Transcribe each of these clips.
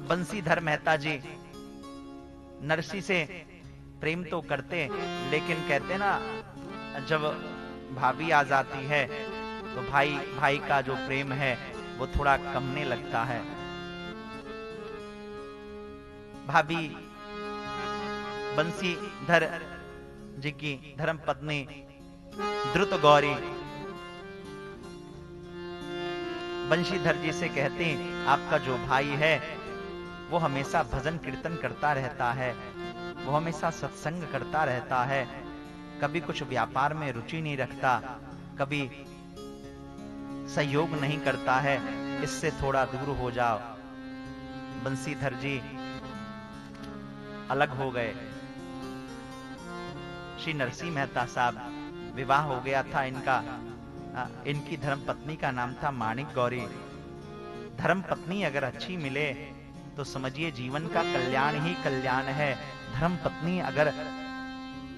बंशीधर मेहता जी नरसी से प्रेम तो करते, लेकिन कहते ना जब भाभी आ जाती है तो भाई भाई का जो प्रेम है वो थोड़ा कमने लगता है। भाभी बंशीधर जी की धर्म पत्नी द्रुत गौरी बंशीधर जी से कहती, आपका जो भाई है वो हमेशा भजन कीर्तन करता रहता है, वो हमेशा सत्संग करता रहता है, कभी कुछ व्यापार में रुचि नहीं रखता, कभी सहयोग नहीं करता है, इससे थोड़ा दूर हो जाओ। बंशीधर जी अलग हो गए। श्री नरसिंह मेहता साहब विवाह हो गया था इनका। इनकी धर्म पत्नी का नाम था माणिक गौरी। धर्म पत्नी अगर अच्छी मिले तो समझिए जीवन का कल्याण ही कल्याण है। धर्म पत्नी अगर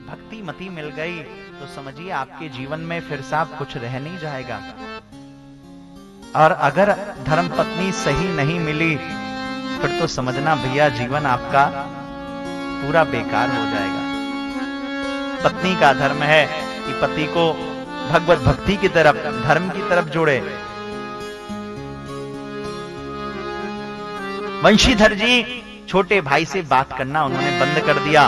भक्ति मती मिल गई तो समझिए आपके जीवन में फिर साहब कुछ रह नहीं जाएगा। और अगर धर्म पत्नी सही नहीं मिली फिर तो समझना भैया जीवन आपका पूरा बेकार हो जाएगा। पत्नी का धर्म है कि पति को भगवत भक्ति की तरफ, धर्म की तरफ जोड़े। बंशीधर जी छोटे भाई से बात करना उन्होंने बंद कर दिया।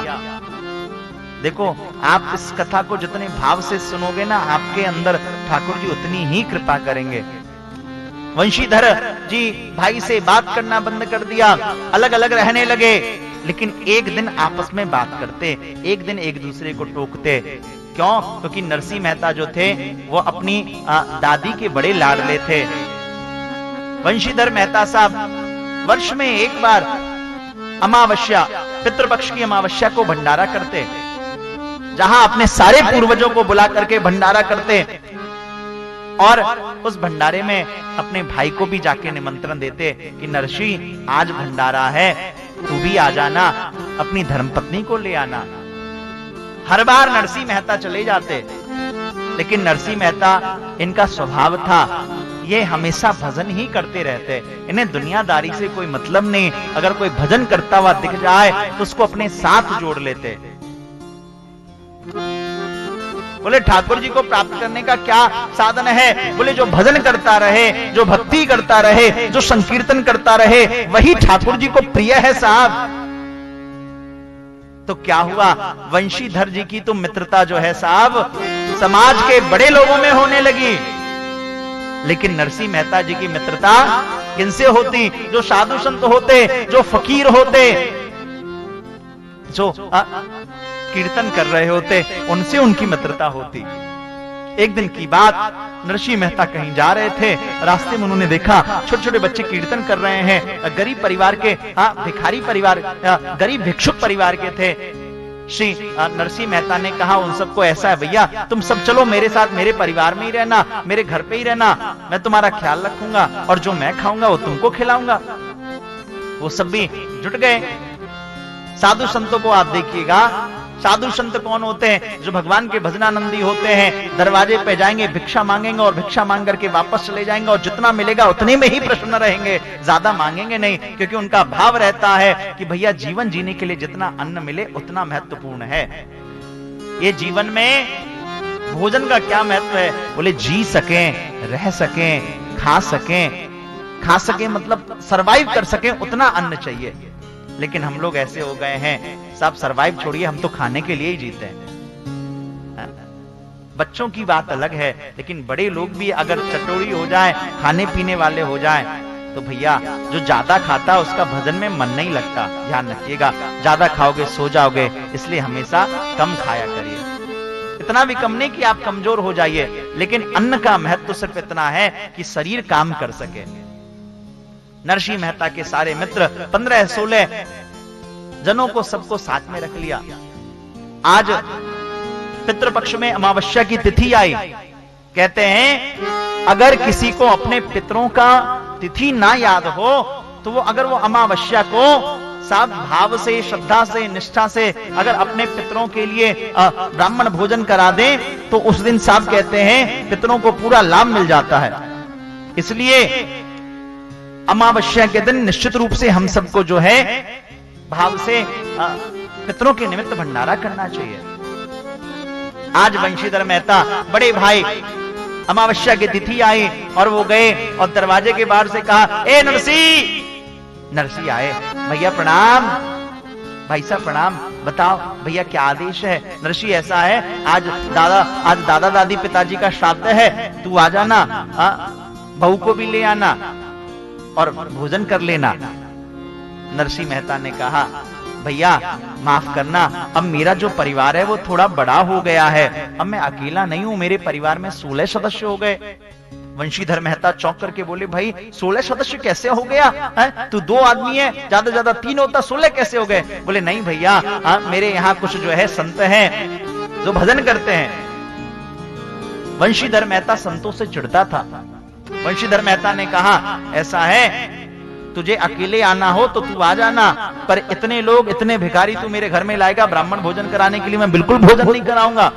देखो आप इस कथा को जितने भाव से सुनोगे ना, आपके अंदर ठाकुर जी उतनी ही कृपा करेंगे। बंशीधर जी भाई से बात करना बंद कर दिया, अलग अलग रहने लगे, लेकिन एक दिन आपस में बात करते, एक दिन एक दूसरे को टोकते। क्यों? क्योंकि नरसिंह मेहता जो थे वो अपनी दादी के बड़े लाडले थे। बंशीधर मेहता साहब वर्ष में एक बार अमावस्या, पितृपक्ष की अमावस्या को भंडारा करते, जहां अपने सारे पूर्वजों को बुला करके भंडारा करते, और उस भंडारे में अपने भाई को भी जाके निमंत्रण देते कि नरसी आज भंडारा है, तू भी आ जाना, अपनी धर्मपत्नी को ले आना। हर बार नरसिंह मेहता चले जाते, लेकिन नरसिंह मेहता इनका स्वभाव था ये हमेशा भजन ही करते रहते। इन्हें दुनियादारी से कोई मतलब नहीं। अगर कोई भजन करता हुआ दिख जाए तो उसको अपने साथ जोड़ लेते। बोले ठाकुर जी को प्राप्त करने का क्या साधन है? बोले जो भजन करता रहे, जो भक्ति करता रहे, जो संकीर्तन करता रहे, वही ठाकुर जी को प्रिय है साहब। तो क्या हुआ, वंशीधर जी की तो मित्रता जो है साहब समाज के बड़े लोगों में होने लगी, लेकिन नरसिंह मेहता जी की मित्रता किनसे होती? जो साधु संत होते, जो फकीर होते, जो कीर्तन कर रहे होते, उनसे उनकी मित्रता होती। एक दिन की बात, नरसिंह मेहता कहीं जा रहे थे, रास्ते में उन्होंने देखा छोटे छोटे बच्चे कीर्तन कर रहे हैं। गरीब परिवार के, भिखारी परिवार, गरीब भिक्षुक परिवार के थे। श्री नरसिंह मेहता ने कहा उन सबको, ऐसा है भैया तुम सब चलो मेरे साथ, मेरे परिवार में ही रहना, मेरे घर पे ही रहना, मैं तुम्हारा ख्याल रखूंगा और जो मैं खाऊंगा वो तुमको खिलाऊंगा। वो सब भी जुट गए। साधु संतों को आप देखिएगा, साधु संत कौन होते हैं? जो भगवान के भजनानंदी होते हैं। दरवाजे पे जाएंगे, भिक्षा मांगेंगे और भिक्षा मांग करके वापस चले जाएंगे, और जितना मिलेगा उतने में ही प्रसन्न रहेंगे, ज्यादा मांगेंगे नहीं, क्योंकि उनका भाव रहता है कि भैया जीवन जीने के लिए जितना अन्न मिले उतना महत्वपूर्ण है। ये जीवन में भोजन का क्या महत्व है? बोले जी सकें, रह सकें, खा सकें मतलब सरवाइव कर सकें, उतना अन्न चाहिए। लेकिन हम लोग ऐसे हो गए हैं सब, सरवाइव छोड़िए, हम तो खाने के लिए ही जीते हैं। बच्चों की बात अलग है, लेकिन बड़े लोग भी अगर चटोरी हो जाए, खाने पीने वाले हो जाए, तो भैया जो ज्यादा खाता है उसका भजन में मन नहीं लगता। ध्यान रखिएगा, ज्यादा खाओगे सो जाओगे, इसलिए हमेशा कम खाया करिए। इतना भी कम नहीं कि आप कमजोर हो जाइए, लेकिन अन्न का महत्व सिर्फ इतना है कि शरीर काम कर सके। नरसिंह मेहता के सारे मित्र 15-16 जनों को सबको साथ में रख लिया। आज पितृपक्ष में अमावस्या की तिथि आई। कहते हैं अगर किसी को अपने पितरों का तिथि ना याद हो तो वो अगर वो अमावस्या को साफ भाव से, श्रद्धा से, निष्ठा से अगर अपने पितरों के लिए ब्राह्मण भोजन करा दें तो उस दिन साहब कहते हैं पितरों को पूरा लाभ मिल जाता है। इसलिए अमावस्या के दिन निश्चित रूप से हम सबको जो है भाव से पितरों के निमित्त भंडारा करना चाहिए। आज वंशीधर मेहता बड़े भाई अमावस्या की तिथि आई और वो गए और दरवाजे के बाहर से कहा, ए नरसी आए, भैया प्रणाम, भाई साहब प्रणाम, बताओ भैया क्या आदेश है। नरसी ऐसा है, आज दादा दादी पिताजी का श्राद्ध है, तू आ जाना, बहू को भी ले आना और भोजन कर लेना। नरसी मेहता ने कहा, भैया माफ करना, अब मेरा जो परिवार है वो थोड़ा बड़ा हो गया है, अब मैं अकेला नहीं हूं, मेरे परिवार में 16 सदस्य हो गए। वंशीधर मेहता चौंक करके बोले, भाई 16 सदस्य कैसे हो गया है? तू 2 आदमी है, ज्यादा ज्यादा 3 होता, 16 कैसे हो गए? बोले नहीं भैया, मेरे यहाँ कुछ जो है संत हैं जो भजन करते हैं। वंशीधर मेहता संतों से चिढ़ता था। वंशीधर मेहता ने कहा, ऐसा है तुझे अकेले आना हो तो तू आ जाना, पर इतने लोग, इतने भिखारी तू मेरे घर में लाएगा ब्राह्मण भोजन कराने के लिए, मैं बिल्कुल भोजन नहीं कराऊंगा।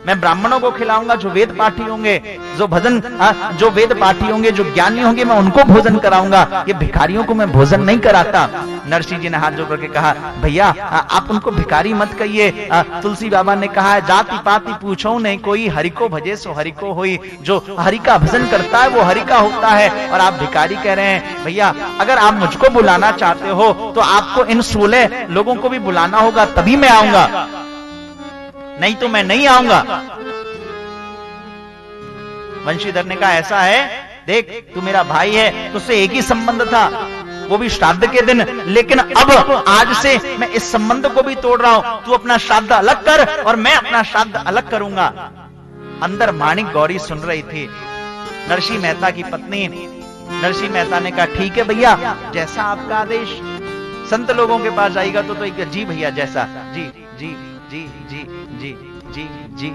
मैं ब्राह्मणों को खिलाऊंगा जो वेद पाठी होंगे, जो वेद पाठी होंगे, जो ज्ञानी होंगे, मैं उनको भोजन कराऊंगा, ये भिखारियों को मैं भोजन नहीं कराता। नरसी जी ने हाथ जोड़ करके कहा, भैया आप उनको भिखारी मत कहिए, तुलसी बाबा ने कहा है, जाति पाति पूछो नहीं कोई, हरि को भजे सो हरि को होई, जो हरि का भजन करता है वो हरि का होता है, और आप भिखारी कह रहे हैं। भैया अगर आप मुझको बुलाना चाहते हो तो आपको इन 16 लोगों को भी बुलाना होगा, तभी मैं आऊंगा, नहीं तो मैं नहीं आऊंगा। वंशीधर ने कहा, ऐसा है, देख तू मेरा भाई है, तुझसे एक ही संबंध था, वो भी श्राद्ध के दिन, लेकिन अब आज से मैं इस संबंध को भी तोड़ रहा हूं, तू अपना श्राद्ध अलग कर और मैं अपना श्राद्ध अलग करूंगा। अंदर माणिक गौरी सुन रही थी। नरसी मेहता की पत्नी नरसी मेहता ने कहा, ठीक है भैया, जैसा आपका आदेश। संत लोगों के पास जाएगा तो एक जी भैया जैसा, जी जी जी जी जी जी जी,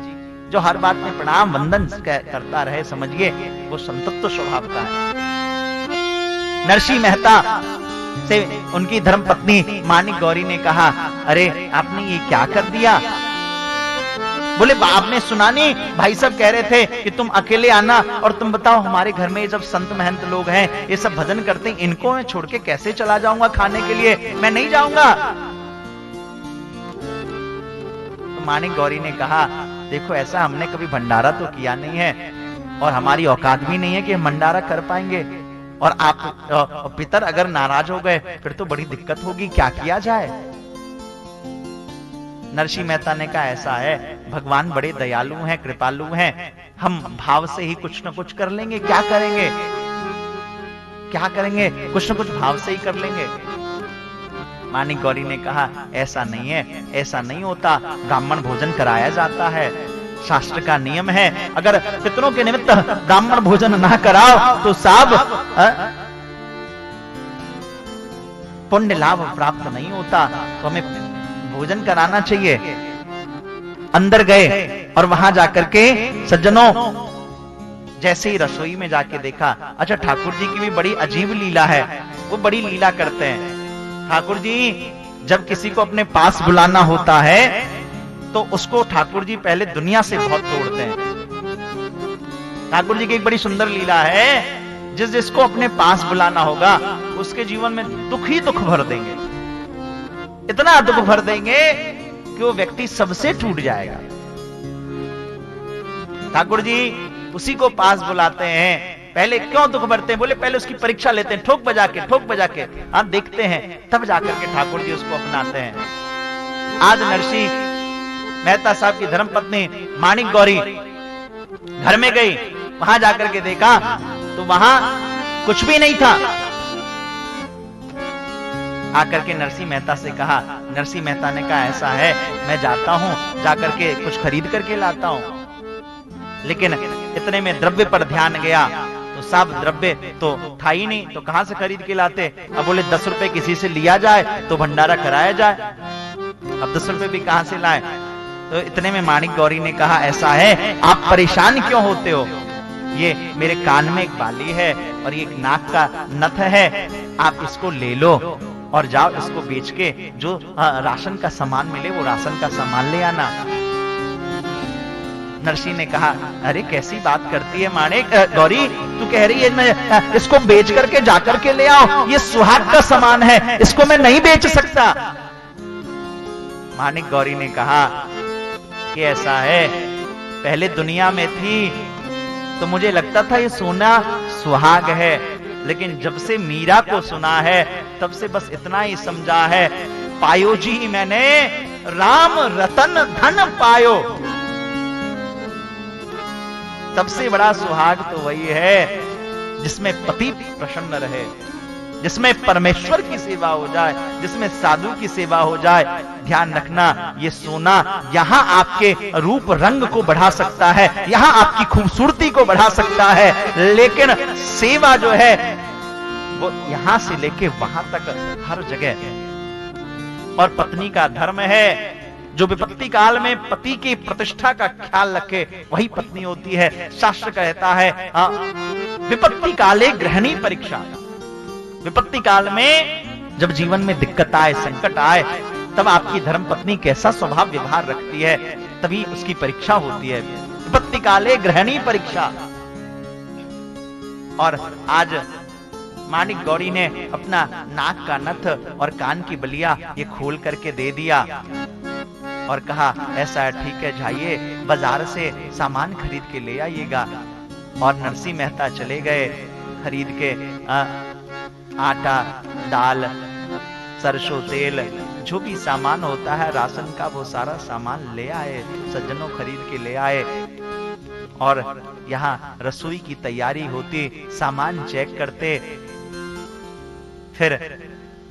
जो हर बात में प्रणाम वंदन करता रहे, समझिए वो संतत्व स्वभाव का है। नरसी मेहता से उनकी धर्मपत्नी माणिक गौरी ने कहा, अरे आपने ये क्या कर दिया? बोले, आपने सुना नहीं, भाई साहब कह रहे थे कि तुम अकेले आना, और तुम बताओ हमारे घर में जब संत महंत लोग हैं, ये सब भजन करते हैं, इनको मैं छोड़ के कैसे चला जाऊंगा खाने के लिए? मैं नहीं जाऊंगा। माणिक गौरी ने कहा, देखो ऐसा हमने कभी भंडारा तो किया नहीं है और हमारी औकात भी नहीं है कि हम भंडारा कर पाएंगे, और आप पितर अगर नाराज हो गए फिर तो बड़ी दिक्कत होगी, क्या किया जाए? नरसी मेहता ने कहा, ऐसा है, भगवान बड़े दयालु हैं, कृपालु हैं, हम भाव से ही कुछ न कुछ कर लेंगे। क्या करेंगे? क्या करेंगे? कुछ न कुछ भाव से ही कर लेंगे। माणिक गौरी ने कहा, ऐसा नहीं है, ऐसा नहीं होता, ब्राह्मण भोजन कराया जाता है, शास्त्र का नियम है, अगर पितरों के निमित्त ब्राह्मण भोजन ना कराओ तो साहब पुण्य लाभ प्राप्त नहीं होता, तो हमें भोजन कराना चाहिए। अंदर गए और वहां जाकर के सज्जनों, जैसे ही रसोई में जाके देखा, अच्छा ठाकुर जी की भी बड़ी अजीब लीला है, वो बड़ी लीला करते हैं। ठाकुर जी जब किसी को अपने पास बुलाना होता है तो उसको ठाकुर जी पहले दुनिया से बहुत तोड़ते हैं। ठाकुर जी की एक बड़ी सुंदर लीला है, जिसको अपने पास बुलाना होगा उसके जीवन में दुख ही दुख भर देंगे, इतना दुख भर देंगे कि वो व्यक्ति सबसे टूट जाएगा। ठाकुर जी उसी को पास बुलाते हैं, पहले क्यों दुख भरते हैं? बोले पहले उसकी परीक्षा लेते हैं, ठोक बजा के हाँ देखते हैं, तब जाकर के ठाकुर जी उसको अपनाते हैं। आज नरसी मेहता साहब की धर्मपत्नी माणिक गौरी घर में गई, वहां जाकर के देखा तो वहां कुछ भी नहीं था। आकर के नरसी मेहता से कहा, नरसी मेहता ने कहा, ऐसा है, मैं जाता हूं, जाकर के कुछ खरीद करके लाता हूं। लेकिन इतने में द्रव्य पर ध्यान गया तो सब द्रव्य तो था ही नहीं, तो कहां से खरीद के लाते? अब बोले 10 रुपए किसी से लिया जाए तो भंडारा कराया जाए, अब 10 रुपए भी कहां से लाए? तो इतने में माणिक गौरी ने कहा, ऐसा है, आप परेशान क्यों होते हो? ये मेरे कान में एक बाली है और ये नाक का नथ है, आप इसको ले लो और जाओ, इसको बेच के जो राशन का सामान मिले वो राशन का सामान ले आना। नरसी ने कहा, अरे कैसी बात करती है माणिक, गौरी तू कह रही है मैं इसको बेच करके जाकर के ले आओ, ये सुहाग का सामान है, इसको मैं नहीं बेच सकता। माणिक गौरी ने कहा कि ऐसा है, पहले दुनिया में थी तो मुझे लगता था ये सोना सुहाग है, लेकिन जब से मीरा को सुना है तब से बस इतना ही समझा है, पायो जी मैंने राम रतन धन पायो। सबसे बड़ा सुहाग तो वही है जिसमें पति प्रसन्न रहे, जिसमें परमेश्वर की सेवा हो जाए, जिसमें साधु की सेवा हो जाए। ध्यान रखना, ये सोना यहां आपके रूप रंग को बढ़ा सकता है, यहां आपकी खूबसूरती को बढ़ा सकता है, लेकिन सेवा जो है वो यहां से लेके वहां तक हर जगह। और पत्नी का धर्म है, जो विपत्ति काल में पति की प्रतिष्ठा का ख्याल रखे वही पत्नी होती है। शास्त्र कहता है विपत्ति काले गृहिणी परीक्षा। विपत्ति काल में जब जीवन में दिक्कत आए, संकट आए, तब आपकी धर्म पत्नी कैसा स्वभाव व्यवहार रखती है, तभी उसकी परीक्षा होती है। विपत्ति काले गृहिणी परीक्षा। और आज माणिक गौरी ने अपना नाक का नथ और कान की बलिया ये खोल करके दे दिया और कहा, ऐसा है ठीक है, जाइए बाजार से सामान खरीद के ले आइएगा। और नरसी मेहता चले गए, खरीद के आटा, दाल, सरसों तेल, जो भी सामान होता है राशन का, वो सारा सामान ले आए, सज्जनों खरीद के ले आए। और यहाँ रसोई की तैयारी होती, सामान चेक करते। फिर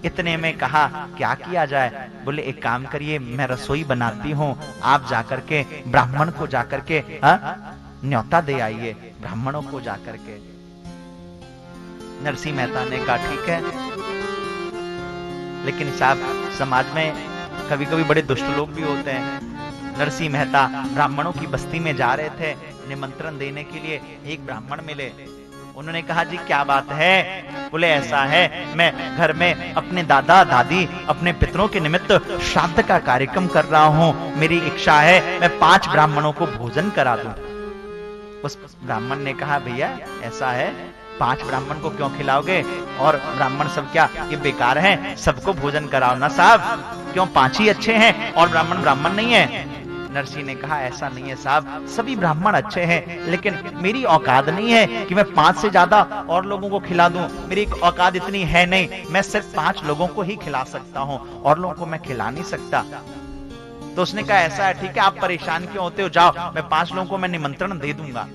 इतने में कहा क्या किया जाए, बोले एक काम करिए, मैं रसोई बनाती हूँ, आप जाकर के ब्राह्मण को जाकर के न्योता दे आइए, ब्राह्मणों को जाकर के। नरसी मेहता ने कहा ठीक है, लेकिन साहब समाज में कभी कभी बड़े दुष्ट लोग भी होते हैं। नरसी मेहता ब्राह्मणों की बस्ती में जा रहे थे निमंत्रण देने के लिए, एक ब्राह्मण मिले। उन्होंने कहा जी क्या बात है, बोले ऐसा है, मैं घर में अपने दादा दादी अपने पितरों के निमित्त श्राद्ध का कार्यक्रम कर रहा हूं, मेरी इच्छा है मैं 5 ब्राह्मणों को भोजन करा दूं। उस ब्राह्मण ने कहा भैया ऐसा है, 5 ब्राह्मण को क्यों खिलाओगे, और ब्राह्मण सब क्या ये बेकार हैं, सबको भोजन कराओ ना साहब, क्यों 5 ही अच्छे हैं और ब्राह्मण नहीं है। नरसी ने कहा ऐसा नहीं है साहब, सभी ब्राह्मण अच्छे हैं, लेकिन मेरी औकात नहीं है कि मैं 5 से ज्यादा और लोगों को खिला दूं, मेरी औकात इतनी है नहीं, मैं सिर्फ 5 लोगों को ही खिला सकता हूं, और लोगों को मैं खिला नहीं सकता। तो उसने कहा ऐसा है ठीक है, आप परेशान क्यों होते हो, जाओ मैं 5 लोगों को मैं निमंत्रण दे दूंगा।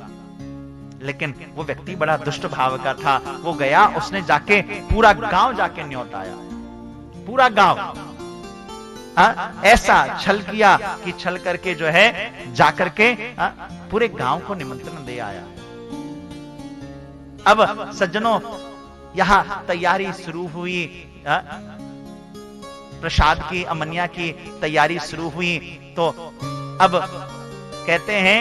लेकिन वो व्यक्ति बड़ा दुष्ट भाव का था, वो गया, उसने जाके पूरा गांव जाके न्योताया, पूरा गांव ऐसा छल किया कि छल करके जो है जाकर के पूरे गांव को निमंत्रण दे आया। अब सज्जनों यहां तैयारी शुरू हुई, प्रसाद की, अमनिया की तैयारी शुरू हुई। तो अब कहते हैं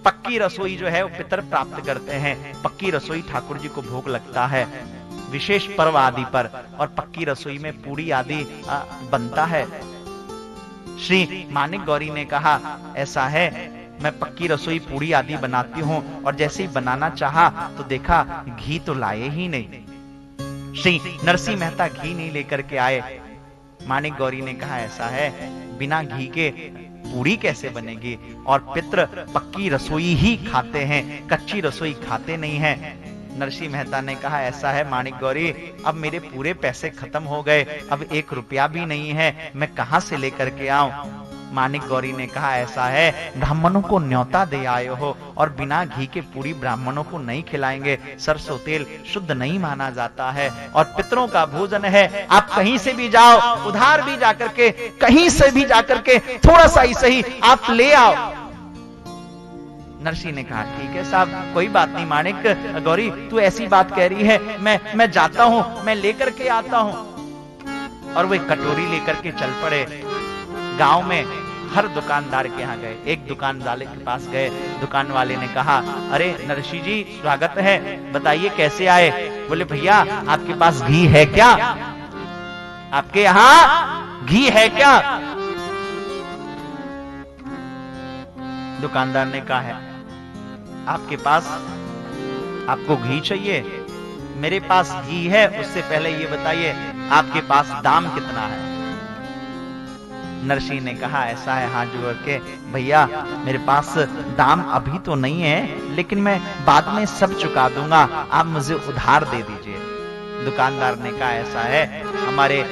पक्की रसोई जो है वो पितर प्राप्त करते हैं, पक्की रसोई ठाकुर जी को भोग लगता है विशेष पर्व आदि पर, और पक्की रसोई में पूड़ी आदि बनता है। श्री माणिक गौरी ने कहा ऐसा है, मैं पक्की रसोई पूड़ी आदि बनाती हूं, और जैसे ही बनाना चाहा तो देखा घी तो लाए ही नहीं। श्री नरसी मेहता घी नहीं लेकर के आए। माणिक गौरी ने कहा ऐसा है, बिना घी के पूड़ी कैसे बनेगी, और पितर पक्की रसोई ही खाते हैं, कच्ची रसोई खाते नहीं है। नरसी मेहता ने कहा ऐसा है माणिक गौरी, अब मेरे पूरे पैसे खत्म हो गए, अब 1 रुपया भी नहीं है, मैं कहां से लेकर के आऊं। माणिक गौरी ने कहा ऐसा है, ब्राह्मणों को न्योता दे आए हो, और बिना घी के पूरी ब्राह्मणों को नहीं खिलाएंगे, सरसों तेल शुद्ध नहीं माना जाता है, और पितरों का भोजन है, आप कहीं से भी जाओ, उधार भी जाकर के, कहीं से भी जाकर के थोड़ा सा ही सही आप ले आओ। नरसी ने कहा ठीक है साहब, कोई बात नहीं माणिक गौरी, तू ऐसी बात कह रही है, मैं जाता हूं, मैं लेकर के आता हूं। और वो एक कटोरी लेकर के चल पड़े। गांव में हर दुकानदार के यहाँ गए, एक दुकानदार के पास गए, दुकान वाले ने कहा अरे नरसी जी स्वागत है, बताइए कैसे आए। बोले भैया आपके पास घी है क्या, आपके यहाँ घी है क्या। दुकानदार ने कहा है, आपके पास, आपको घी चाहिए? मेरे पास घी है, उससे पहले ये बताइए आपके पास दाम कितना है? नरसिंह ने कहा, ऐसा है हाथ जोड़ के, भैया मेरे पास दाम अभी तो नहीं है, लेकिन मैं बाद में सब चुका दूंगा, आप मुझे उधार दे दीजिए। दुकानदार ने कहा, ऐसा है हमारे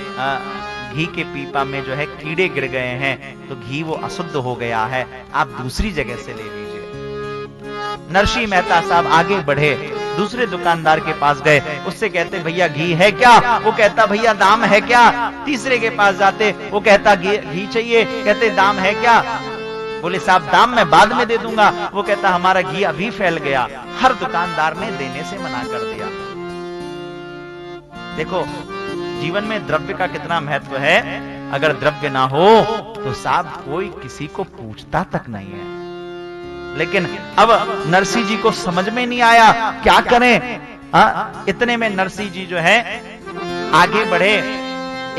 घी के पीपा में जो है कीड़े गिर गए हैं, तो घी वो अशुद्ध हो गया है, आप दूसरी जगह से ले लीजिए। नरसिंह मेहता साहब आगे बढ़े, दूसरे दुकानदार के पास गए, उससे कहते, भैया घी है क्या? वो कहता, भैया दाम है क्या? तीसरे के पास जाते, वो कहता, घी चाहिए? कहते, दाम है क्या? बोले, साहब दाम मैं बाद में दे दूंगा। वो कहता, हमारा घी अभी फैल गया। हर दुकानदार ने देने से मना कर दिया। देखो जीवन में द्रव्य का कितना महत्व है। अगर द्रव्य ना हो तो साहब कोई किसी को पूछता तक नहीं है। लेकिन अब नरसिंह जी को समझ में नहीं आया क्या करें। इतने में नरसिंह जी जो है आगे बढ़े।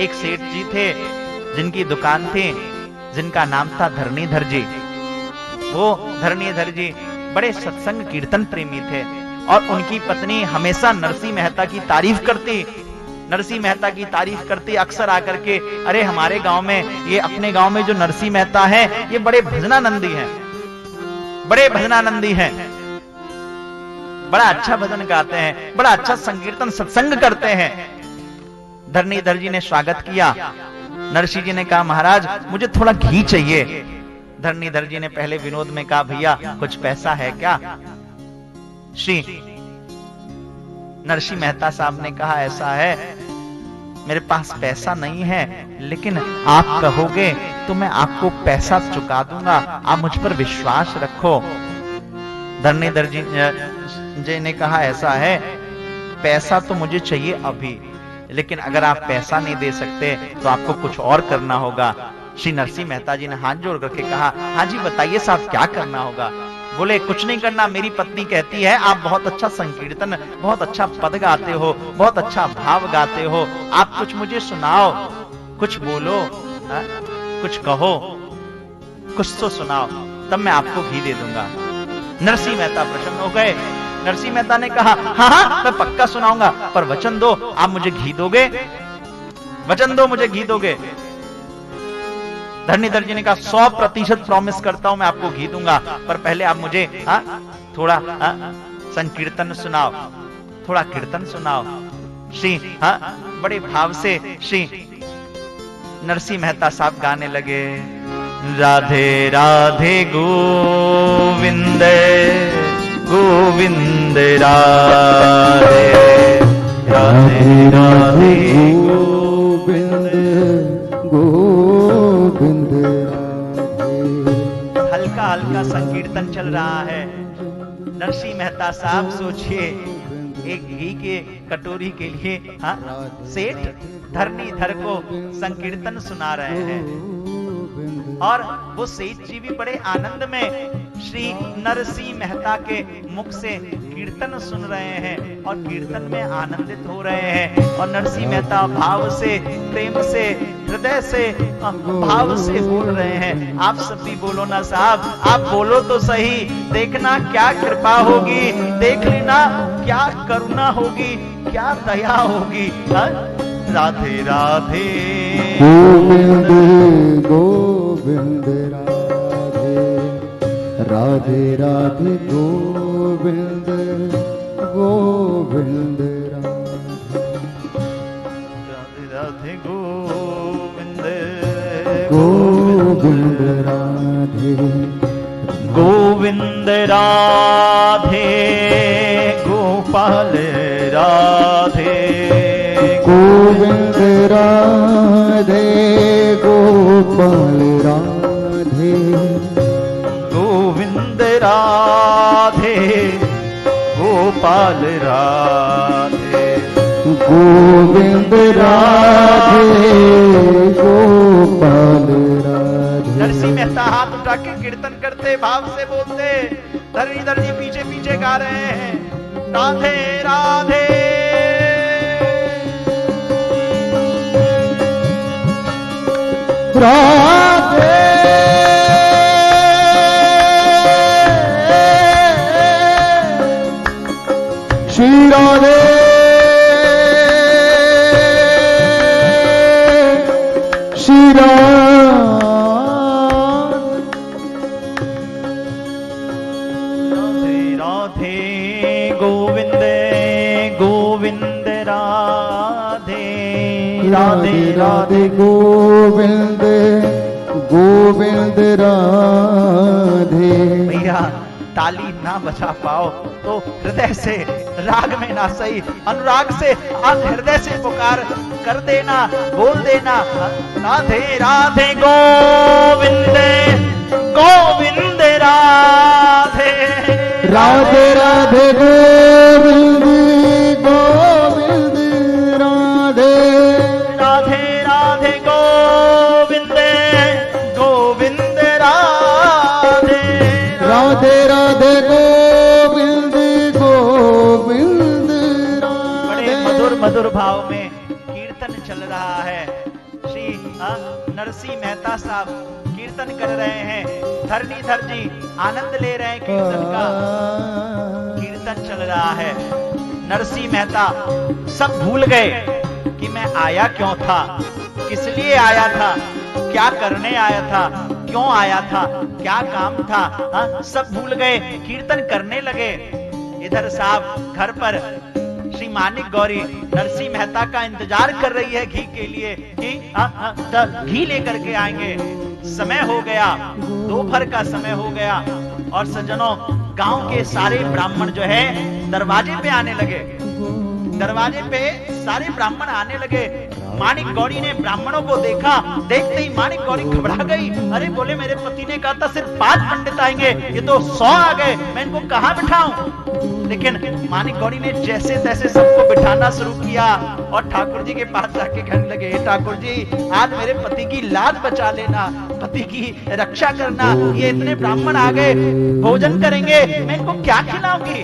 एक सेठ जी थे जिनकी दुकान थी, जिनका नाम था धरणीधर जी। वो धरणीधर जी बड़े सत्संग कीर्तन प्रेमी थे और उनकी पत्नी हमेशा नरसिंह मेहता की तारीफ करती। नरसिंह मेहता की तारीफ करती, अक्सर आकर के, अरे हमारे गांव में, ये अपने गांव में जो नरसिंह मेहता है ये बड़े भजनानंदी हैं, बड़े भजनानंदी हैं, बड़ा अच्छा भजन गाते हैं, बड़ा अच्छा संकीर्तन सत्संग करते हैं। धरणीधर जी ने स्वागत किया। नरसिंह जी ने कहा, महाराज मुझे थोड़ा घी चाहिए। धरणीधर जी ने पहले विनोद में कहा, भैया कुछ पैसा है क्या? श्री नरसिंह मेहता साहब ने कहा, ऐसा है मेरे पास पैसा नहीं है, लेकिन आप कहोगे तो मैं आपको पैसा चुका दूंगा, आप मुझ पर विश्वास रखो। धरणीधर जी ने कहा, ऐसा है पैसा तो मुझे चाहिए अभी, लेकिन अगर आप पैसा नहीं दे सकते तो आपको कुछ और करना होगा। श्री नरसिंह मेहता जी ने हाथ जोड़ करके कहा, हाँ जी बताइए साहब क्या करना होगा? बोले, कुछ नहीं करना, मेरी पत्नी कहती है आप बहुत अच्छा संकीर्तन, बहुत अच्छा पद गाते हो, बहुत अच्छा भाव गाते हो, आप कुछ मुझे सुनाओ, कुछ बोलो, कुछ कहो, कुछ तो सुनाओ, तब मैं आपको घी दे दूंगा। नरसिंह मेहता प्रसन्न हो गए। नरसिंह मेहता ने कहा, हाँ हाँ मैं पक्का सुनाऊंगा, पर वचन दो आप मुझे घी दोगे, वचन दो मुझे घी दोगे। धरणीधर जी ने कहा, 100% प्रॉमिस करता हूं मैं आपको घी दूंगा, पर पहले आप मुझे थोड़ा संकीर्तन सुनाओ, थोड़ा कीर्तन सुनाओ। श्री बड़े भाव से श्री नरसिंह मेहता साहब गाने लगे, राधे राधे गोविंद गोविंद राधे राधे राधे गोविंद गोविंद राधे। हल्का हल्का संकीर्तन चल रहा है। नरसिंह मेहता साहब सोचिए, एक घी के कटोरी के लिए सेठ धरणीधर को संकीर्तन सुना रहे हैं और वो सेठ जी भी बड़े आनंद में श्री नरसिंह मेहता के मुख से कीर्तन सुन रहे हैं और कीर्तन में आनंदित हो रहे हैं। और नरसिंह मेहता भाव से, प्रेम से, हृदय से, भाव से बोल रहे हैं। आप सब भी बोलो ना साहब, आप बोलो तो सही, देखना क्या कृपा होगी, देख लेना क्या करुणा होगी, क्या दया होगी। राधे राधे गोविंद गोविंद राधे राधे राधे गोविंद गोविंद राधे राधे गोविंद गोविंद राधे गोविंद राधे गोपाल राधे गोविंद राधे गोपाल राधे गोविंद राधे गोपाल राधे गोविंद राधे गोपाल राधे। नरसिंह मेहता हाथ उठा के कीर्तन करते, भाव से बोलते, धरणीधर जी पीछे पीछे गा रहे हैं, राधे राधे राधे राधे राधे गोविंद गोविंद राधे। भैया ताली ना बजा पाओ तो हृदय से, राग में ना सही अनुराग से आज हृदय से पुकार कर देना, बोल देना राधे राधे गोविंद गोविंद राधे राधे राधे गोविंद गोविंद राधे राधे राधे गोविंद गोविंद राधे राधे राधे गोविंद गोविंद बड़े राधे। मधुर मधुर भाव में कीर्तन चल रहा है। श्री नरसिंह मेहता साहब कीर्तन कर रहे हैं, धरणीधर जी आनंद ले रहे हैं कीर्तन का। कीर्तन चल रहा है, नरसिंह मेहता सब भूल गए कि मैं आया क्यों था, किस लिए आया था, क्या करने आया था, क्यों आया था, क्या काम था, सब भूल गए, कीर्तन करने लगे। इधर साहब घर पर श्री मानिक गौरी नरसिंह मेहता का इंतजार कर रही है घी के लिए कि घी लेकर के आएंगे। समय हो गया, दोपहर का समय हो गया और सज्जनों गांव के सारे ब्राह्मण जो है दरवाजे पे आने लगे। दरवाजे पे सारे ब्राह्मण आने लगे। मानिक गौरी ने ब्राह्मणों को देखा, देखते ही मानिक गौरी घबरा गई। अरे बोले मेरे पति ने कहा था सिर्फ 5 पंडित आएंगे, ये तो 100 आ गए, मैं इनको कहां बिठाऊं। लेकिन मानिक गौरी ने जैसे तैसे सबको बिठाना शुरू किया और ठाकुर जी के पास जाके कहने लगे, ठाकुर जी आज मेरे पति की लाज बचा लेना, पति की रक्षा करना, ये इतने ब्राह्मण आ गए, भोजन करेंगे, मैं इनको क्या खिलाऊंगी।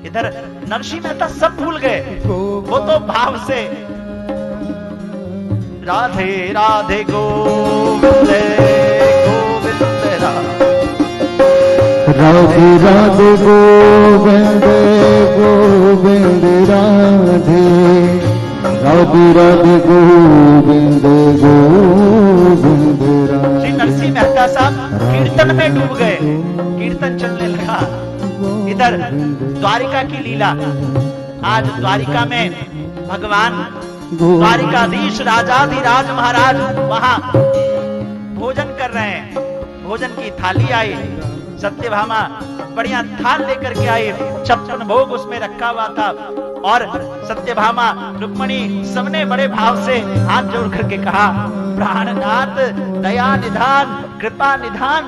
इधर नरसिंह मेहता सब भूल गए, वो तो भाव से राधे राधे गोविंद गोविंद राधे राधे गोविंद गोविंद राधे राधे राधे गोविंद गोविंद राधे। श्री नरसिंह मेहता साहब कीर्तन में डूब गए, कीर्तन चलने लगा। इधर द्वारिका की लीला, आज द्वारिका में भगवान द्वारिकाधीश राजाधिराज महाराज वहां भोजन कर रहे हैं। भोजन की थाली आई, सत्यभामा बढ़िया थाल लेकर के आई, 56 भोग उसमें रखा हुआ था और सत्यभामा रुक्मणी सबने बड़े भाव से हाथ जोड़ करके कहा, प्राणनाथ दया निधान कृपा निधान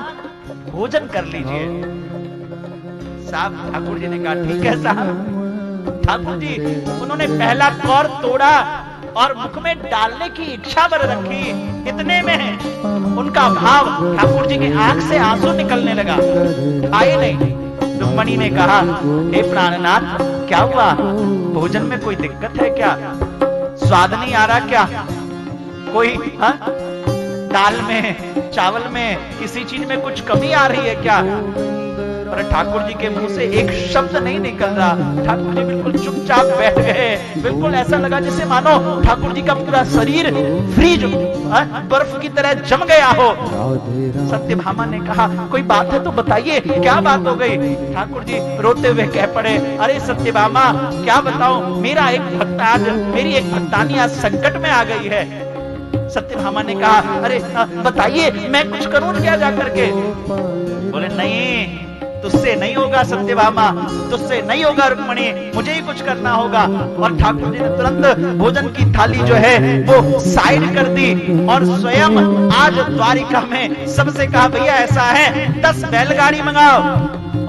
भोजन कर लीजिए। साहब ठाकुर जी ने कहा ठीक है साहब। ठाकुर जी उन्होंने पहला कौर तोड़ा और मुख में डालने की इच्छा बर रखी, इतने में उनका भाव ठाकुर जी की आंख से आंसू निकलने लगा, आए नहीं। रुक्मणी ने कहा, हे प्राणनाथ क्या हुआ, भोजन में कोई दिक्कत है क्या, स्वाद नहीं आ रहा क्या, कोई दाल में चावल में किसी चीज में कुछ कमी आ रही है क्या। पर ठाकुर जी के मुंह से एक शब्द नहीं निकल रहा। ठाकुर जी बिल्कुल चुपचाप बैठ गए, बिल्कुल ऐसा लगा जैसे मानो ठाकुर जी का पूरा शरीर फ्रीज बर्फ की तरह जम गया हो। सत्यभामा ने कहा, कोई बात है तो बताइए, क्या बात हो गई। ठाकुर जी रोते हुए कह पड़े, अरे सत्यभामा क्या बताऊं, मेरा एक भक्त आज, मेरी एक भक्तानी आज संकट में आ गई है। सत्यभामा ने कहा, अरे बताइए मैं कुछ करूं क्या जाकर के। बोले नहीं, तुझसे नहीं होगा सत्यभामा, तुझसे नहीं होगा रुक्मणी, मुझे ही कुछ करना होगा। और ठाकुर जी ने तुरंत भोजन की थाली जो है वो साइड कर दी और स्वयं आज द्वारिका में सबसे कहा, भैया ऐसा है 10 बैलगाड़ी मंगाओ।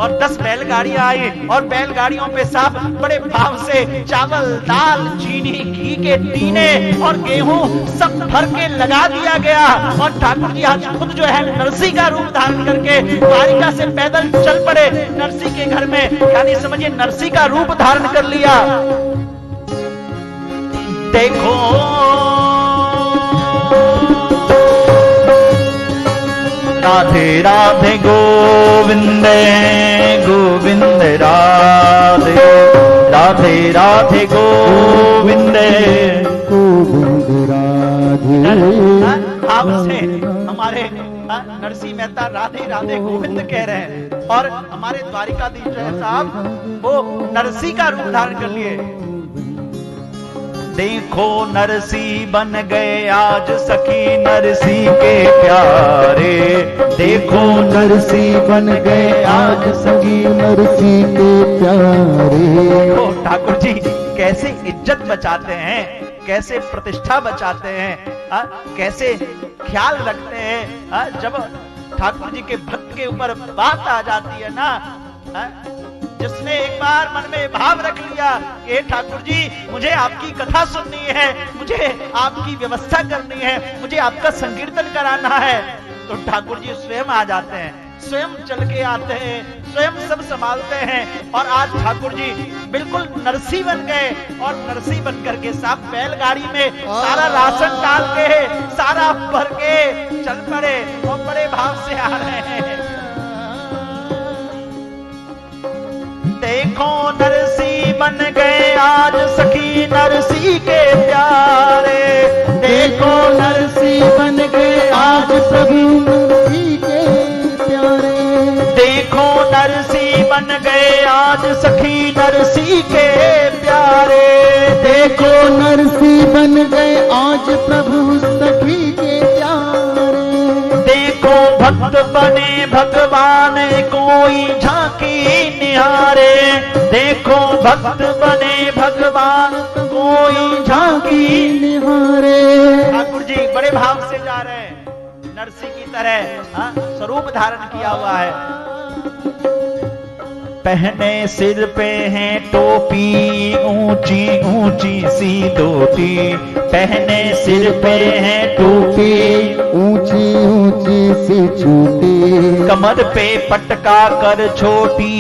और 10 बैलगाड़ियां आई और बैलगाड़ियों पे साहब बड़े भाव से चावल दाल चीनी घी के टीने और गेहूं सब भर के लगा दिया गया। और ठाकुर जी आज खुद जो है नरसिंह का रूप धारण करके द्वारिका से पैदल चल पड़े नरसिंह के घर में, यानी समझिए नरसिंह का रूप धारण कर लिया। देखो राधे राधे गोविंद गोविंद राधे राधे राधे गोविंद गोविंद राधे। भाव से हमारे नरसिंह मेहता राधे राधे गोविंद कह रहे हैं और हमारे द्वारिकाधीश साहब वो नरसिंह का रूप धारण कर लिए। देखो नरसी बन गए आज सखी नरसी के प्यारे। देखो नरसी बन गए आज सभी नरसी के प्यारे। ओ ठाकुर जी कैसे इज्जत बचाते हैं, कैसे प्रतिष्ठा बचाते हैं, कैसे ख्याल रखते हैं। जब ठाकुर जी के भक्त के ऊपर बात आ जाती है ना, जिसने एक बार मन में भाव रख लिया कि हे ठाकुर जी मुझे आपकी कथा सुननी है, मुझे आपकी व्यवस्था करनी है, मुझे आपका संकीर्तन कराना है, तो ठाकुर जी स्वयं आ जाते हैं, स्वयं चल के आते हैं, स्वयं सब संभालते हैं। और आज ठाकुर जी बिल्कुल नरसी बन गए और नरसी बन करके साफ बैलगाड़ी में सारा राशन डाल के सारा भर के चल पड़े और बड़े भाव से आ रहे हैं। देखो नरसी बन गए आज सखी नरसी के प्यारे। देखो नरसी बन गए आज सभी नरसी के प्यारे। देखो नरसी बन गए आज सखी नरसी के प्यारे। देखो नरसी बन गए आज प्रभु सखी के प्यारे। देखो भक्त बने भगवान कोई झांकी निहारे। देखो भक्त बने भगवान कोई झांकी निहारे। ठाकुर जी बड़े भाव से जा रहे हैं, नरसी की तरह स्वरूप धारण किया हुआ है। पहने सिर पे है टोपी ऊंची ऊंची सी धोती। पहने सिर पे है टोपी ऊंची ऊंची सी छोटी। कमर पे पटका कर छोटी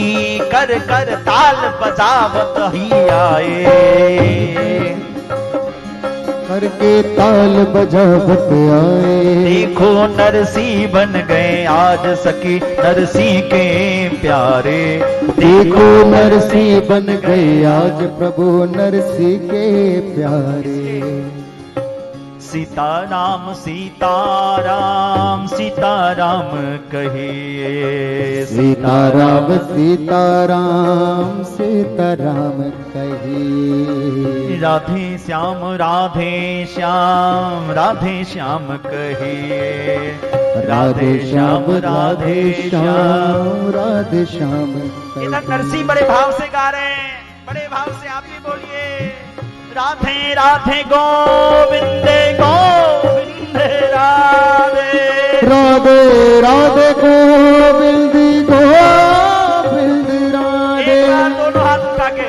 कर कर ताल बजावत ही आए। करके ताल बजावत आए। देखो नरसी बन गए आज सखी नरसी के प्यारे। देखो नरसी बन गए आज प्रभु नरसी के प्यारे। सीताराम सीताराम सीताराम कहिए। सीताराम सीताराम सीताराम कहिए। राधे श्याम राधे श्याम राधे श्याम कहिए। राधे श्याम राधे श्याम राधे श्याम। इधर नरसी बड़े भाव से गा रहे हैं, बड़े भाव से आप भी बोलिए। राधे राधे गोविंद गोविंद राधे। राधे राधे गोविंद गोविंद राधे। एक बार दोनों हाथ उठा के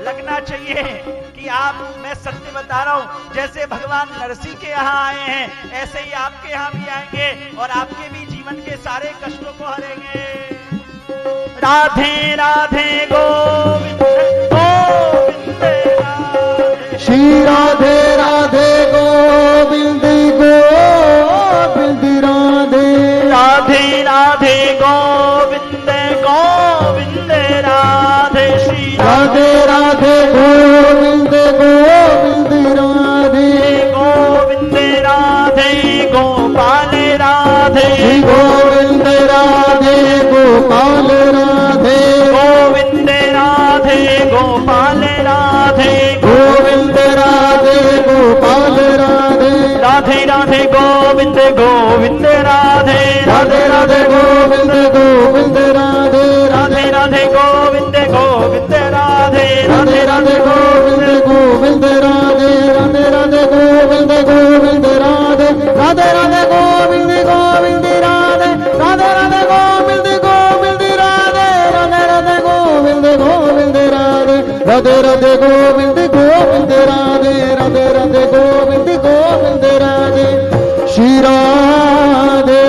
लगना चाहिए कि आप, मैं सत्य बता रहा हूं, जैसे भगवान नरसी के यहाँ आए हैं ऐसे ही आपके यहाँ भी आएंगे और आपके भी जीवन के सारे कष्टों को हरेंगे। राधे राधे गोविंद गोविंद राधे। श्री राधे राधे गोविंद गोविंद राधे। राधे राधे गोविंद गोविंद राधे। श्री राधे राधे गोविंद गोविंद राधे। गोविंद राधे गोपाल राधे। गोविंद राधे गोपाल राधे। गोविंद राधे गोपाल राधे। गोविंद राधे गोपाल राधे। राधे राधे गोविंद गोविंद राधे। राधे राधे गोविंद गोविंद राधे। राधे राधे गोविंद गोविंद राधे। राधे राधे गोविंद गोविंद राधे। राधे राधे गोविंद गोविंद राधे। राधे राधे गोविंद गोविंद राधे। राधे राधे गोविंद गोविंद राधे। राधे राधे गोविंद गोविंद राधे। राधे राधे गोविंद गोविंद राधे। राधे राधे गोविंद गोविंद राधे। श्री राधे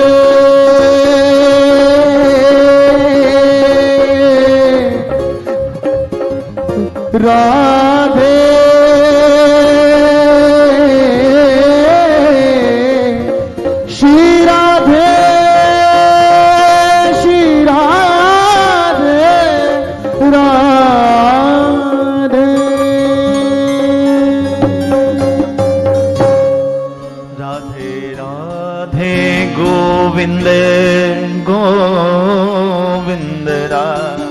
राधे श्री राधे श्री राधे राधे। राधे राधे गोविंद गोविंद राधे।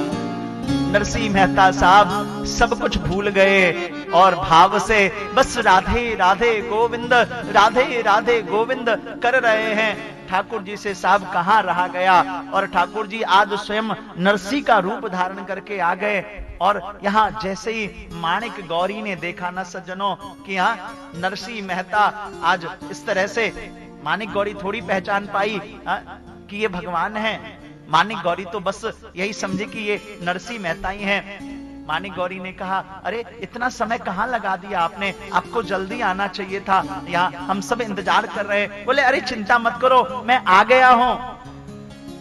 नरसिंह मेहता साहब सब कुछ भूल गए, और भाव से बस राधे राधे गोविंद, राधे राधे गोविंद कर रहे हैं। ठाकुर जी से साहब कहां रहा गया, और ठाकुर जी आज स्वयं नरसी का रूप धारण करके आ गए। और यहाँ जैसे ही माणिक गौरी ने देखा ना सज्जनों कि यहाँ नरसी मेहता आज इस तरह से, माणिक गौरी थोड़ी पहचान पाई कि ये भगवान है। माणिक गौरी तो बस यही समझे कि ये नरसी मेहता ही हैं। माणिक गौरी ने कहा, अरे इतना समय कहां लगा दिया आपने, आपको जल्दी आना चाहिए था, यहाँ हम सब इंतजार कर रहे हैं। बोले अरे चिंता मत करो, मैं आ गया हूं,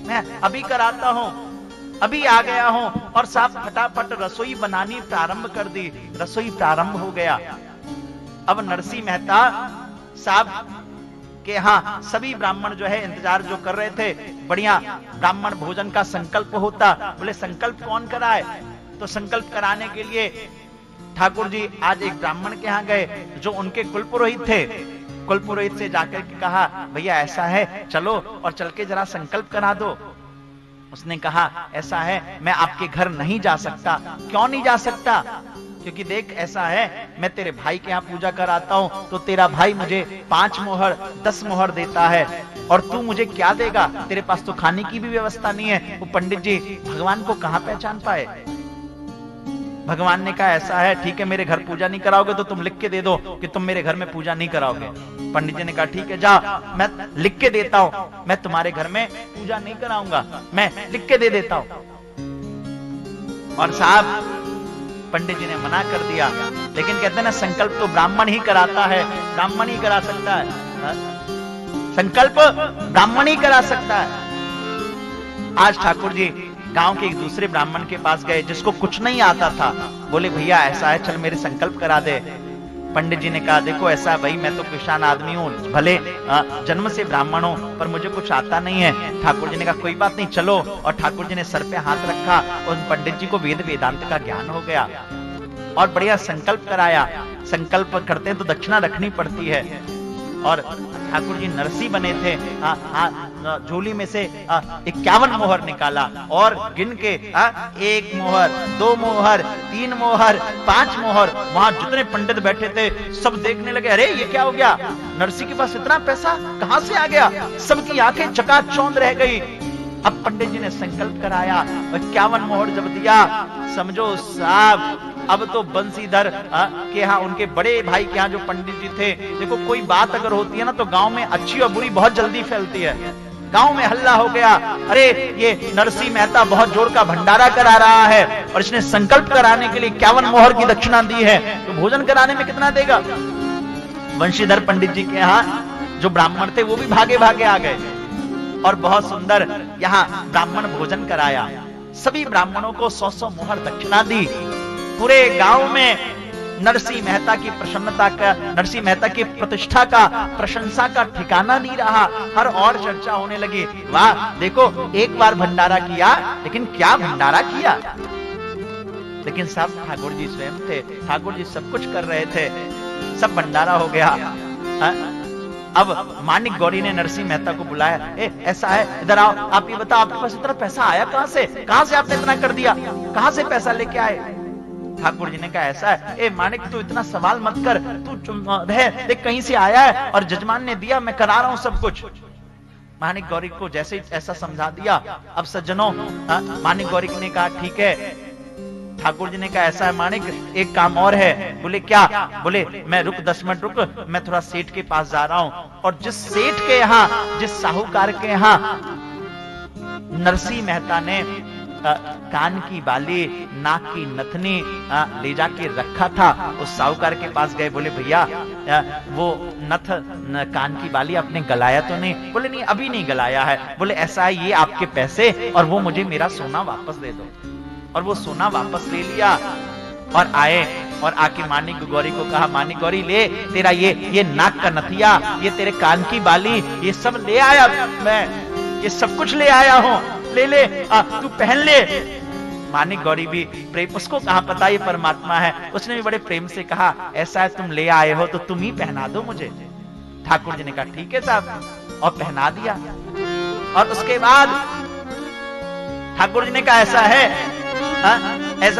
मैं अभी कराता हूं, अभी आ गया हूं। और साहब फटाफट रसोई बनानी प्रारंभ कर दी। रसोई प्रारंभ हो गया। अब नरसी मेहता साहब के हाँ सभी ब्राह्मण जो है इंतजार जो कर रहे थे, बढ़िया ब्राह्मण भोजन का संकल्प होता। बोले संकल्प कौन कराए, तो संकल्प कराने के लिए ठाकुर जी आज एक ब्राह्मण के यहाँ गए जो उनके कुलपुरोहित थे। कुलपुरोहित से जाकर के कहा, भैया ऐसा है, चलो और चल के जरा संकल्प करा दो। उसने कहा, ऐसा है मैं आपके घर नहीं जा सकता। क्यों नहीं जा सकता? क्योंकि देख ऐसा है, मैं तेरे भाई के यहाँ पूजा कराता हूं तो तेरा भाई मुझे 5 मोहर 10 मोहर देता है, और तू मुझे क्या देगा? तेरे पास तो खाने की भी व्यवस्था नहीं है। वो पंडित जी भगवान को कहां पहचान पाए। भगवान ने कहा, ऐसा है ठीक है, मेरे घर पूजा नहीं कराओगे तो तुम लिख के दे दो कि तुम मेरे घर में पूजा नहीं कराओगे। पंडित जी ने कहा, ठीक है जा, मैं लिख के देता हूं, मैं तुम्हारे घर में पूजा नहीं कराऊंगा, मैं लिख के दे देता हूं। और साहब पंडित जी ने मना कर दिया। लेकिन कहते हैं ना, संकल्प तो ब्राह्मण ही कराता है, ब्राह्मण ही करा सकता है। संकल्प ब्राह्मण ही करा सकता है। आज ठाकुर जी गांव के एक दूसरे ब्राह्मण के पास गए जिसको कुछ नहीं आता था। बोले भैया ऐसा है, चल मेरे संकल्प करा दे। पंडित जी ने कहा, देखो ऐसा है भाई, मैं तो किसान आदमी हूँ, भले जन्म से ब्राह्मण हूँ, पर मुझे कुछ आता नहीं है। ठाकुर जी ने कहा, कोई बात नहीं, चलो। और ठाकुर जी ने सर पे हाथ रखा और पंडित जी को वेद वेदांत का ज्ञान हो गया और बढ़िया संकल्प कराया। संकल्प करते हैं तो दक्षिणा रखनी पड़ती है। और ठाकुर जी नरसी बने थे। झोली में से 51 मोहर निकाला और गिन के 1 मोहर 2 मोहर 3 मोहर 5 मोहर। वहां जितने पंडित बैठे थे सब देखने लगे, अरे ये क्या हो गया, नरसी के पास इतना पैसा कहां से आ गया? सबकी आंखें चकाचौंध रह गई। अब पंडित जी ने संकल्प कराया, 51 मोहर जब दिया, समझो साहब अब तो बंसीधर के यहाँ, उनके बड़े भाई के यहाँ जो पंडित जी थे, देखो कोई बात अगर होती है ना तो गांव में अच्छी और बुरी बहुत जल्दी फैलती है। गांव में हल्ला हो गया, अरे ये नरसी मेहता बहुत जोर का भंडारा करा रहा है और इसने संकल्प कराने के लिए 51 मोहर की दक्षिणा दी है, तो भोजन कराने में कितना देगा? वंशीधर पंडित जी के यहाँ जो ब्राह्मण थे वो भी भागे भागे आ गए और बहुत सुंदर यहाँ ब्राह्मण भोजन कराया। सभी ब्राह्मणों को 100-100 मोहर दक्षिणा दी। पूरे गांव में नरसी मेहता की प्रसन्नता का, नरसी मेहता की प्रतिष्ठा का, प्रशंसा का ठिकाना नहीं रहा। हर और चर्चा होने लगी, वाह देखो एक बार भंडारा किया, लेकिन क्या भंडारा किया। लेकिन सब ठाकुर जी स्वयं थे, ठाकुर जी सब कुछ कर रहे थे, सब भंडारा हो गया। अब माणिक गौरी ने नरसी मेहता को बुलाया, ऐसा है इधर आओ, आप ये बताओ आपके पास इतना पैसा आया कहां से? कहां से आपने इतना कर दिया? कहां से पैसा लेके आए? ठाकुर जी ने कहा, ऐसा है, माणिक तू इतना सवाल मत कर, तू रह, देख कहीं से आया है और जजमान ने दिया, मैं करा रहा हूं सब कुछ। माणिक गौरी को जैसे ही ऐसा समझा दिया। अब सज्जनों माणिक गौरी ने कहा, ठीक है। ठाकुर जी ने कहा, ऐसा है माणिक, एक काम और है। बोले क्या? बोले मैं रुक 10 मिनट रुक, मैं थोड़ा सेठ के पास जा रहा हूं। और जिस सेठ के यहाँ, जिस साहूकार के यहाँ नरसी मेहता ने कान की बाली, नाक की नथनी ले जाके रखा था, उस साहूकार के पास गए। बोले भैया वो नथ कान की बाली आपने गलाया तो नहीं? बोले नहीं, अभी नहीं गलाया है। बोले ऐसा है, ये आपके पैसे और वो मुझे मेरा सोना वापस दे दो। और वो सोना वापस ले लिया और आए और आके माणिक गौरी को कहा, माणिक गौरी ले, तेरा ये नाक का नथिया, ये तेरे कान की बाली, ये सब ले आया, मैं ये सब कुछ ले आया हूं, ले ले तू पहन ले। माणिक गौरी भी प्रेम, उसको कहां पता ये परमात्मा है, उसने भी बड़े प्रेम से कहा, ऐसा है तुम ले आए हो तो तुम ही पहना दो मुझे। ठाकुर जी ने कहा, ठीक है साहब, और पहना दिया। और उसके बाद ठाकुर जी ने कहा, ऐसा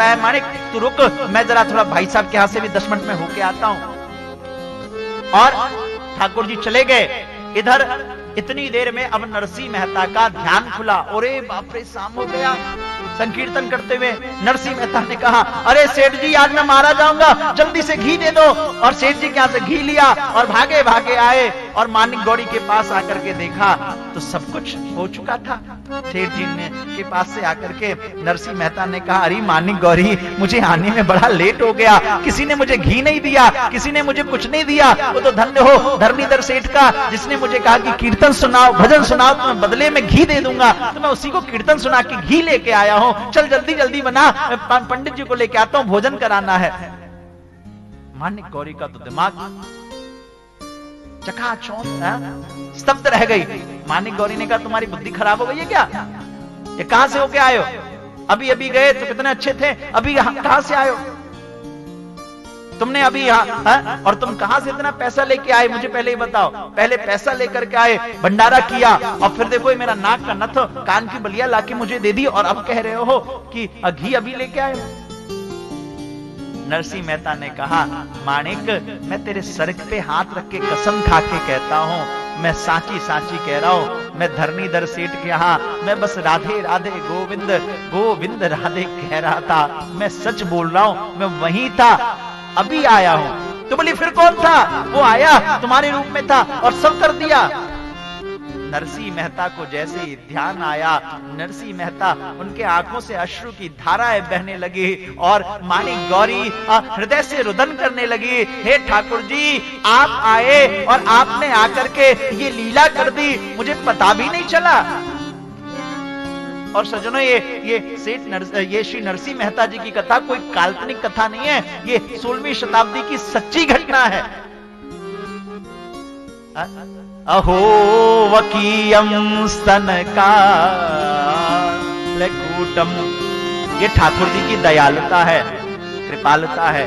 है माणिक, तू रुक, मैं जरा थोड़ा भाई साहब के यहां से भी 10 मिनट में होके आता हूं। और ठाकुर जी चले गए। इधर इतनी देर में अब नरसिंह मेहता का ध्यान खुला। अरे बाप रे, शाम हो गया। संकीर्तन करते हुए नरसिंह मेहता ने कहा, अरे सेठ जी आज मैं मारा जाऊंगा, जल्दी से घी दे दो। और सेठ जी के यहां से घी लिया और भागे भागे आए और मानिक गौरी के पास आकर के देखा तो सब कुछ हो चुका था। सेठ जी ने के पास से आकर के नरसिंह मेहता ने कहा, अरे मानिक गौरी, मुझे आने में बड़ा लेट हो गया, किसी ने मुझे घी नहीं दिया, किसी ने मुझे कुछ नहीं दिया। वो तो धन्य हो धर्मीधर सेठ का, जिसने मुझे कहा कि कीर्तन सुनाओ, भजन सुनाओ, तो मैं बदले में घी दे दूंगा। तो मैं उसी को कीर्तन सुना के घी लेके आया हूं। चल जल्दी जल्दी बना, मैं पंडित जी को लेके आता हूं, भोजन कराना है। मानिक गौरी का तो दिमाग चकाचौंध स्तब्ध रह गई। मानिक गौरी ने कहा, तुम्हारी बुद्धि खराब हो गई है क्या? ये कहां से होके आए हो? अभी अभी गए तो कितने अच्छे थे, अभी कहां से आए हो तुमने? अभी यहाँ और तुम कहां से इतना पैसा लेके आए, मुझे पहले ही बताओ। पहले पैसा लेकर के आए, भंडारा किया, और फिर देखो मेरा नाक का नथ, कान की बलिया लाके मुझे दे दी, और अब कह रहे हो कि घी अभी लेके आए। नरसिंह मेहता ने कहा, माणिक, मैं तेरे सर पे हाथ रख के कसम खा के कहता हूं, मैं साची साची कह रहा हूं, मैं धरणीधर सेठ के यहां मैं बस राधे राधे गोविंद गोविंद राधे कह रहा था। मैं सच बोल रहा हूं, मैं वहीं था, अभी आया हूं। तो बोली, फिर कौन था? वो आया, तुम्हारे रूप में था और सब कर दिया। नरसिंह मेहता को जैसे ही ध्यान आया, नरसिंह मेहता उनके आंखों से अश्रु की धाराएं बहने लगी और मानिक गौरी हृदय से रुदन करने लगी। हे ठाकुर जी, आप आए और आपने आकर के ये लीला कर दी, मुझे पता भी नहीं चला। और सज्जनों, ये श्री नरसिंह मेहता जी की कथा कोई काल्पनिक कथा नहीं है, ये 16वीं शताब्दी की सच्ची घटना है। अहो वकीयम स्तन का कूटम, ये ठाकुर जी की दयालुता है, कृपालुता है।